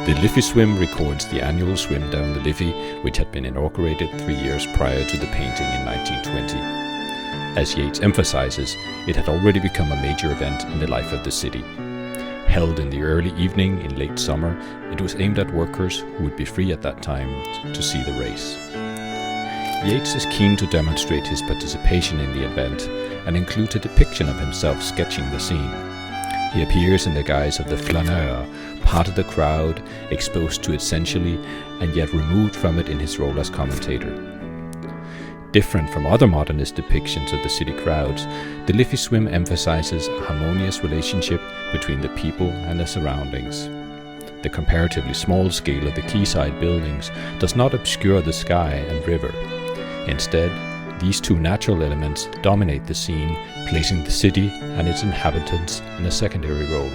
The Liffey Swim records the annual swim down the Liffey, which had been inaugurated 3 years prior to the painting in 1920. As Yeats emphasizes, it had already become a major event in the life of the city. Held in the early evening in late summer, it was aimed at workers who would be free at that time to see the race. Yeats is keen to demonstrate his participation in the event and includes a depiction of himself sketching the scene. He appears in the guise of the flaneur, part of the crowd, exposed to it sensually and yet removed from it in his role as commentator. Different from other modernist depictions of the city crowds, the Liffey Swim emphasizes a harmonious relationship between the people and their surroundings. The comparatively small scale of the quayside buildings does not obscure the sky and river. Instead, these two natural elements dominate the scene, placing the city and its inhabitants in a secondary role.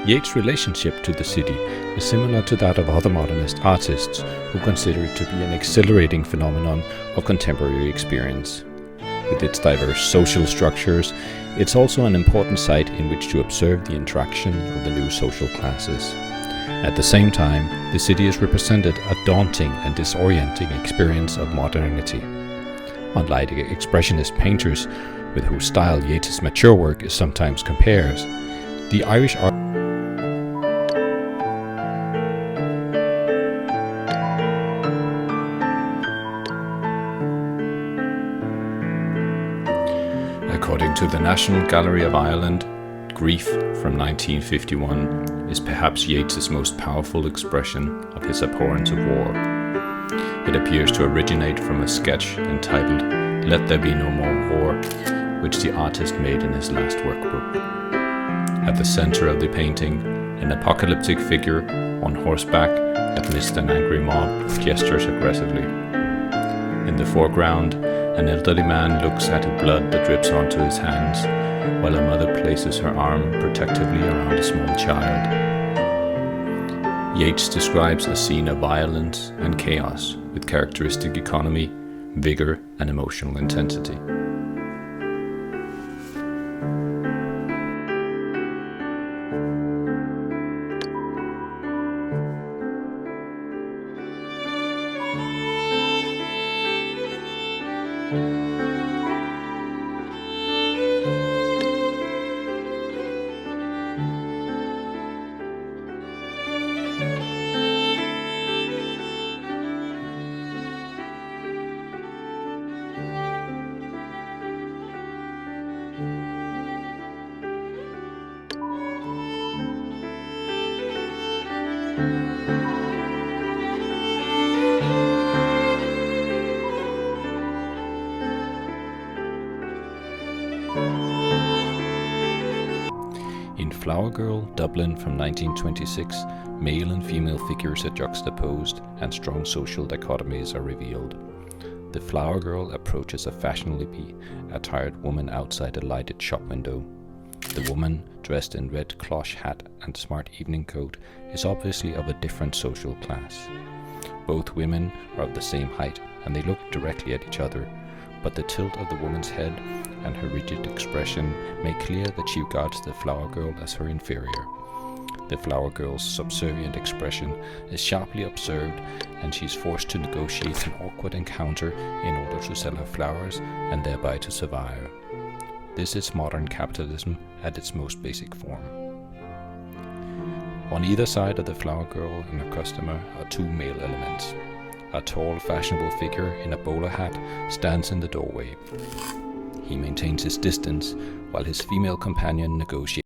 Yeats' relationship to the city is similar to that of other modernist artists who consider it to be an exhilarating phenomenon of contemporary experience. With its diverse social structures, it's also an important site in which to observe the interaction of the new social classes. At the same time, the city has represented a daunting and disorienting experience of modernity. Unlike expressionist painters with whose style Yeats' mature work is sometimes compared, the Irish art According to the National Gallery of Ireland, Grief from 1951 is perhaps Yeats' most powerful expression of his abhorrence of war. It appears to originate from a sketch entitled Let There Be No More War, which the artist made in his last workbook. At the center of the painting, an apocalyptic figure on horseback amidst an angry mob gestures aggressively. In the foreground, an elderly man looks at the blood that drips onto his hands, while a mother places her arm protectively around a small child. Yeats describes a scene of violence and chaos with characteristic economy, vigor, and emotional intensity. In Flower Girl, Dublin from 1926, male and female figures are juxtaposed and strong social dichotomies are revealed. The Flower Girl approaches a fashionably attired woman outside a lighted shop window. The woman, dressed in red cloche hat and smart evening coat, is obviously of a different social class. Both women are of the same height and they look directly at each other, but the tilt of the woman's head and her rigid expression make clear that she regards the Flower Girl as her inferior. The Flower Girl's subservient expression is sharply observed, and she is forced to negotiate an awkward encounter in order to sell her flowers and thereby to survive. This is modern capitalism at its most basic form. On either side of the Flower Girl and her customer are two male elements. A tall, fashionable figure in a bowler hat stands in the doorway. He maintains his distance while his female companion negotiates